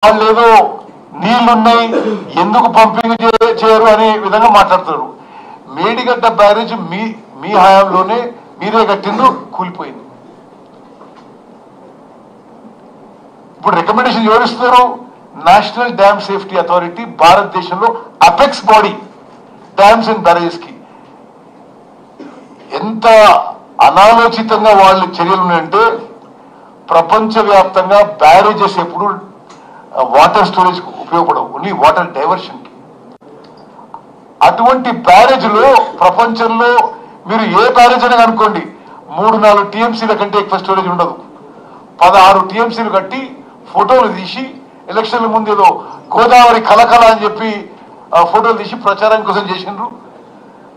వాళ్ళు ఏదో నీళ్లున్నాయి ఎందుకు పంపింగ్ చేయరు అనే విధంగా మాట్లాడుతారు. మేడిగడ్డ బ్యారేజ్ మీ హయాంలోనే మీరే కట్టిందో కూలిపోయింది. ఇప్పుడు రికమెండేషన్ ఎవరిస్తున్నారు? నేషనల్ డ్యామ్ సేఫ్టీ అథారిటీ, భారతదేశంలో apex body dams and barrages కి. ఎంత అనాలోచితంగా వాళ్ళు చర్యలు ఉన్నాయంటే, ప్రపంచవ్యాప్తంగా బ్యారేజెస్ ఎప్పుడు వాటర్ స్టోరేజ్ ఉపయోగపడవు, ఓన్లీ వాటర్ డైవర్షన్ కి. అటువంటి బ్యారేజ్లో ప్రపంచంలో మీరు ఏ బ్యారేజ్ అయినా అనుకోండి, 3-4 టీఎంసీల కంటే ఎక్కువ స్టోరేజ్ ఉండదు. 16 టీఎంసీలు కట్టి ఫోటోలు తీసి ఎలక్షన్ల ముందు ఏదో గోదావరి కలకల అని చెప్పి ఫోటోలు తీసి ప్రచారం కోసం చేసిండ్రు.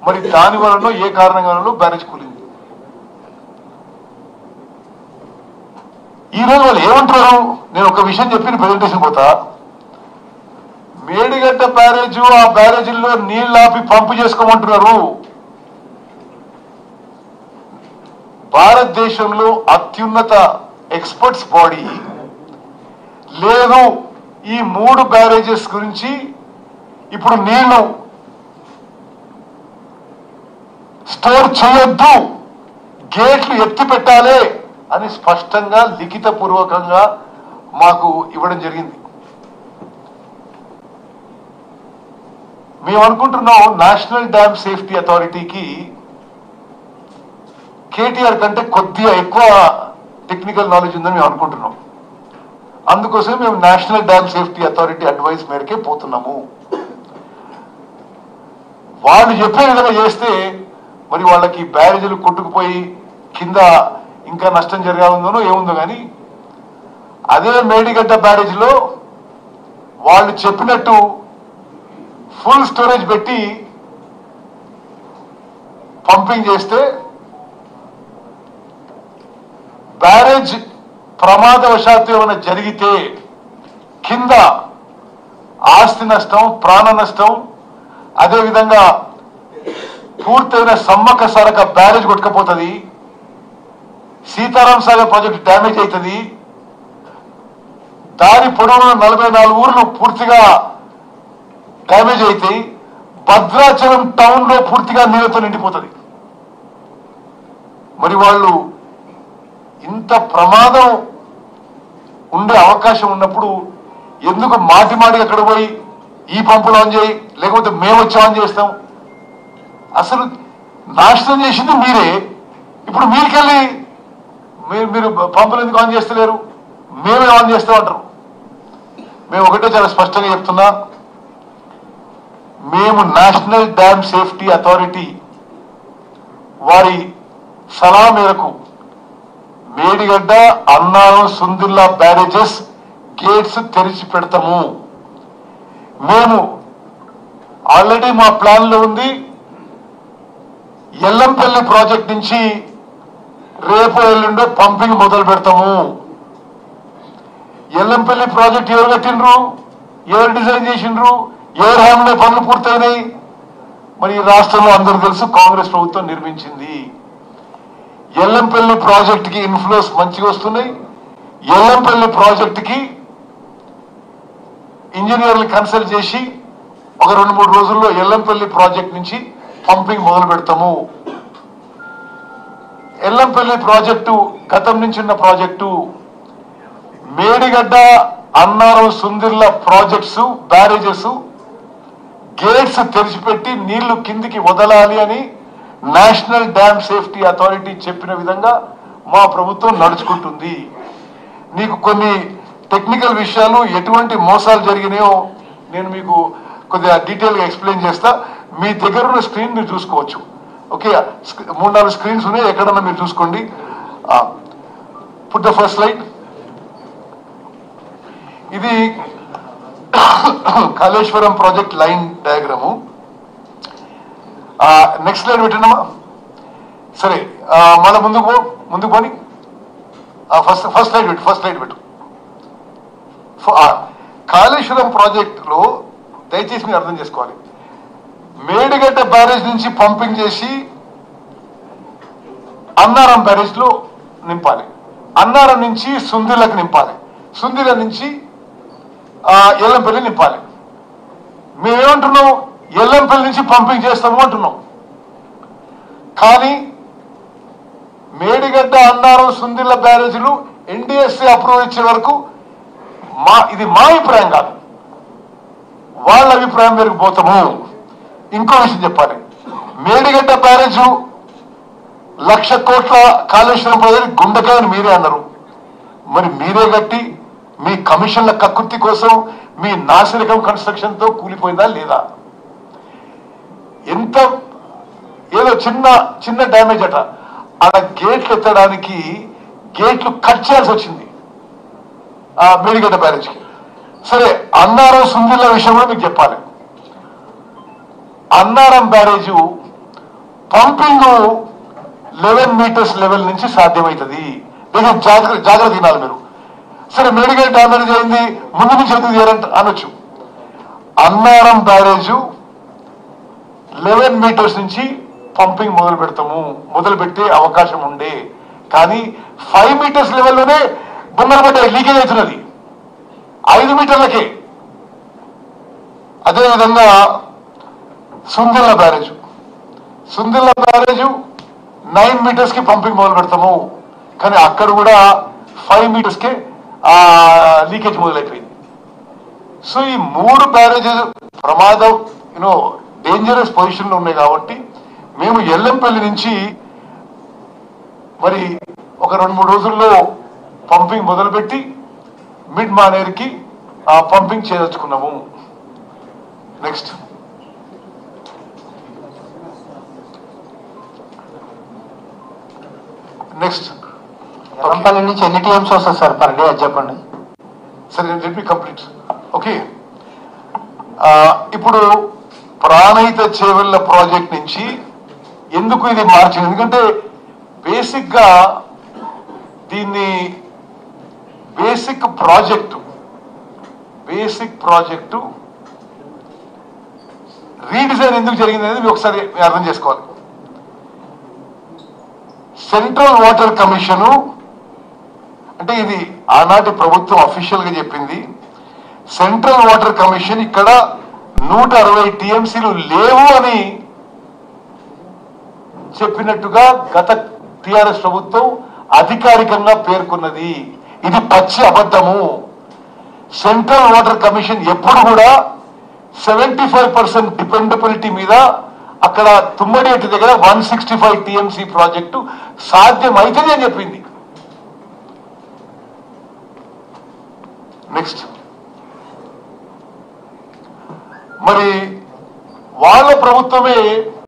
మరి దాని వలన ఏ కారణం వలన బ్యారేజ్ కూలింది. ఈ రోజు వాళ్ళు ఏమంటారు? నేను ఒక విషయం చెప్పి ప్రెజెంటేషన్ పోతా. మేడిగడ్డ బ్యారేజ్, ఆ బ్యారేజీల్లో నీళ్ళు ఆపి పంపు చేసుకోమంటున్నారు. భారతదేశంలో అత్యున్నత ఎక్స్పర్ట్స్ బాడీ లేదు ఈ 3 బ్యారేజెస్ గురించి ఇప్పుడు నీళ్లు స్టోర్ చేయొద్దు, గేట్లు ఎత్తి పెట్టాలి అని స్పష్టంగా లిఖిత పూర్వకంగా మాకు ఇవ్వడం జరిగింది. మేము అనుకుంటున్నాం నేషనల్ డ్యామ్ సేఫ్టీ అథారిటీకి కేటీఆర్ కంటే కొద్దిగా ఎక్కువ టెక్నికల్ నాలెడ్జ్ ఉందని మేము అనుకుంటున్నాం. అందుకోసం మేము national dam safety authority advice మేరకే పోతున్నాము. వాళ్ళు చెప్పే విధంగా చేస్తే మరి వాళ్ళకి బ్యారేజీలు కొట్టుకుపోయి కింద ఇంకా నష్టం జరగాలందనో ఏముందో కానీ, అదే మేడిగడ్డ బ్యారేజ్లో వాళ్ళు చెప్పినట్టు ఫుల్ స్టోరేజ్ పెట్టి పంపింగ్ చేస్తే బ్యారేజ్ ప్రమాదవశాత్తు ఏమైనా జరిగితే కింద ఆస్తి నష్టం, ప్రాణ నష్టం, అదేవిధంగా పూర్తయిన సమ్మక్క సారక బ్యారేజ్ కొట్టుకపోతుంది, సీతారాం సాగర్ ప్రాజెక్ట్ డ్యామేజ్ అవుతుంది, దారి పొడవున 44 ఊర్లు పూర్తిగా డ్యామేజ్ అవుతాయి, భద్రాచలం టౌన్ లో పూర్తిగా నీళ్లతో నిండిపోతుంది. మరి వాళ్ళు ఇంత ప్రమాదం ఉండే అవకాశం ఉన్నప్పుడు ఎందుకు మాటి అక్కడ పోయి ఈ పంపులు ఆన్ చేయి, లేకపోతే మేము వచ్చి ఆన్ చేస్తాం? అసలు నాశనం చేసింది మీరే. ఇప్పుడు మీరికెళ్ళి మీరు పంపులు ఎందుకు ఆన్ చేస్తలేరు, మేమే ఆన్ చేస్తామంటారు. మేము ఒకటే చాలా స్పష్టంగా చెప్తున్నా, మేము నేషనల్ డ్యామ్ సేఫ్టీ అథారిటీ వారి సలహా మేరకు మేడిగడ్డ, అన్నారం, సుందిల్లా బ్యారేజెస్ గేట్స్ తెరిచి పెడతాము. మేము ఆల్రెడీ మా ప్లాన్ లో ఉంది, ఎల్లంపల్లి ప్రాజెక్ట్ నుంచి రేపు ఎల్లుండో పంపింగ్ మొదలు పెడతాము. ఎల్లంపల్లి ప్రాజెక్ట్ ఎవరు కట్టిండ్రు, ఎవరు డిజైన్ చేసిండ్రు, ఎవరు హామీలో పనులు పూర్తయినాయి? మరి ఈ రాష్ట్రంలో అందరూ తెలుసు, కాంగ్రెస్ ప్రభుత్వం నిర్మించింది. ఎల్లంపల్లి ప్రాజెక్ట్ కి ఇన్ఫ్లోస్ మంచిగా వస్తున్నాయి. ఎల్లంపల్లి ప్రాజెక్ట్ కి ఇంజనీర్లు కన్సల్ట్ చేసి ఒక 2-3 రోజుల్లో ఎల్లంపల్లి ప్రాజెక్ట్ నుంచి పంపింగ్ మొదలు పెడతాము. ఎల్లంపల్లి ప్రాజెక్టు గతం నుంచి ఉన్న project, Medigadda, Annaram, Sundilla projects barrages gates తెరిచిపెట్టి నీళ్లు కిందికి వదలాలి అని నేషనల్ డ్యామ్ సేఫ్టీ అథారిటీ చెప్పిన విధంగా మా ప్రభుత్వం నడుచుకుంటుంది. నీకు కొన్ని టెక్నికల్ విషయాలు ఎటువంటి మోసాలు జరిగినాయో నేను మీకు కొద్దిగా డీటెయిల్గా ఎక్స్ప్లెయిన్ చేస్తా. మీ దగ్గర ఉన్న స్క్రీన్ మీరు చూసుకోవచ్చు. ఓకే, 3-4 స్క్రీన్స్ ఉన్నాయి, ఎక్కడన్నా మీరు చూసుకోండి. Put the first slide. ఇది Kaleshwaram project line diagram. Next slide పెట్టండమ్మా. సరే, మళ్ళీ ముందుకు పోని. ఫస్ట్ స్లైడ్ పెట్టు. కాళేశ్వరం ప్రాజెక్ట్ లో దయచేసి మీరు అర్థం చేసుకోవాలి, మేడిగడ్డ బ్యారేజ్ నుంచి పంపింగ్ చేసి అన్నారం బ్యారేజ్ లో నింపాలి, అన్నారం నుంచి సుందిలకు నింపాలి, సుందిల నుంచి ఎల్లంపల్లి నింపాలి. మేమేమంటున్నాం, ఎల్లంపల్లి నుంచి పంపింగ్ చేస్తాము అంటున్నాం. కానీ మేడిగడ్డ, అన్నారం, సుందిళ్ల బ్యారేజీలు ఎన్డీఎస్సీ అప్రూవల్ ఇచ్చే వరకు ఇది మా అభిప్రాయం కాదు, వాళ్ళ అభిప్రాయం మేరకు పోతాము. ఇంకో విషయం చెప్పాలి, మేడిగడ్డ బ్యారేజు 1,00,000 కోట్ల కాళేశ్వరం ప్రాజెక్టు గుండెకాయని మీరే అన్నారు. మరి మీరే కట్టి మీ కమిషన్ల కక్కుర్తి కోసం మీ నాసిరకం కన్స్ట్రక్షన్ తో కూలిపోయిందా లేదా? ఎంత ఏదో చిన్న చిన్న డ్యామేజ్ అట, ఆడ గేట్లు ఎత్తడానికి గేట్లు కట్ చేయాల్సి వచ్చింది ఆ మేడిగడ్డ బ్యారేజ్కి. సరే, అన్నారం, సుందిళ్ల విషయం కూడా మీకు చెప్పాలి. Annaram barrage pumping 11 meters level నుంచి సాధ్యమవుతుంది. జాగ్రత్త తినాలి మీరు. సరే, మేడిగడ్డ డ్యామేజ్ అయింది, ముందు నుంచి ఎందుకు చేయాలంట అనొచ్చు. అన్నారం బ్యారేజు 11 మీటర్స్ నుంచి పంపింగ్ మొదలు పెట్టే అవకాశం ఉండే, కానీ 5 మీటర్స్ లెవెల్లోనే బొమ్మలపడ్డ లీకేజ్ అవుతున్నది, 5 మీటర్లకే. అదేవిధంగా సుందిళ్ల బ్యారేజు 9 మీటర్స్ కి పంపింగ్ మొదలు పెడతాము, కానీ అక్కడ కూడా 5 మీటర్స్ కే లీకేజ్ మొదలైపోయింది. సో ఈ 3 బ్యారేజెస్ ప్రమాదం డేంజరస్ పొజిషన్ లో ఉన్నాయి. కాబట్టి మేము ఎల్లంపల్లి నుంచి మరి ఒక 2-3 రోజుల్లో పంపింగ్ మొదలుపెట్టి మిడ్ మానేరుకి పంపింగ్ చేయదలుచుకున్నాము. నెక్స్ట్ ఎల్లంపల్లి నుంచి ఎన్ని టీఎంస్ వస్తుంది సార్ పర్ డే, అది చెప్పండి. సరే, లెట్ మీ కంప్లీట్. ఓకే, ఇప్పుడు ప్రాణహిత చేవెళ్ల ప్రాజెక్ట్ నుంచి ఎందుకు ఇది మార్చింది? ఎందుకంటే బేసిక్ గా దీన్ని బేసిక్ ప్రాజెక్టు రీడిజైన్ ఎందుకు జరిగింది అనేది మీరు ఒకసారి అర్థం చేసుకోవాలి. సెంట్రల్ వాటర్ కమిషను అంటే ఇది ఆనాటి ప్రభుత్వం అఫీషియల్ గా చెప్పింది. సెంట్రల్ వాటర్ కమిషన్ ఇక్కడ 160 టీఎంసీలు లేవు అని చెప్పినట్టుగా గత టిఆర్ఎస్ ప్రభుత్వం అధికారికంగా పేర్కొన్నది. ఇది పచ్చి అబద్ధము. సెంట్రల్ వాటర్ కమిషన్ ఎప్పుడు కూడా 75% డిపెండబిలిటీ మీద అక్కడ తుమ్మడేటి దగ్గర 165 టీఎంసీ ప్రాజెక్టు సాధ్యమైతుంది అని చెప్పింది. నెక్స్ట్, మరి వాళ్ళ ప్రభుత్వమే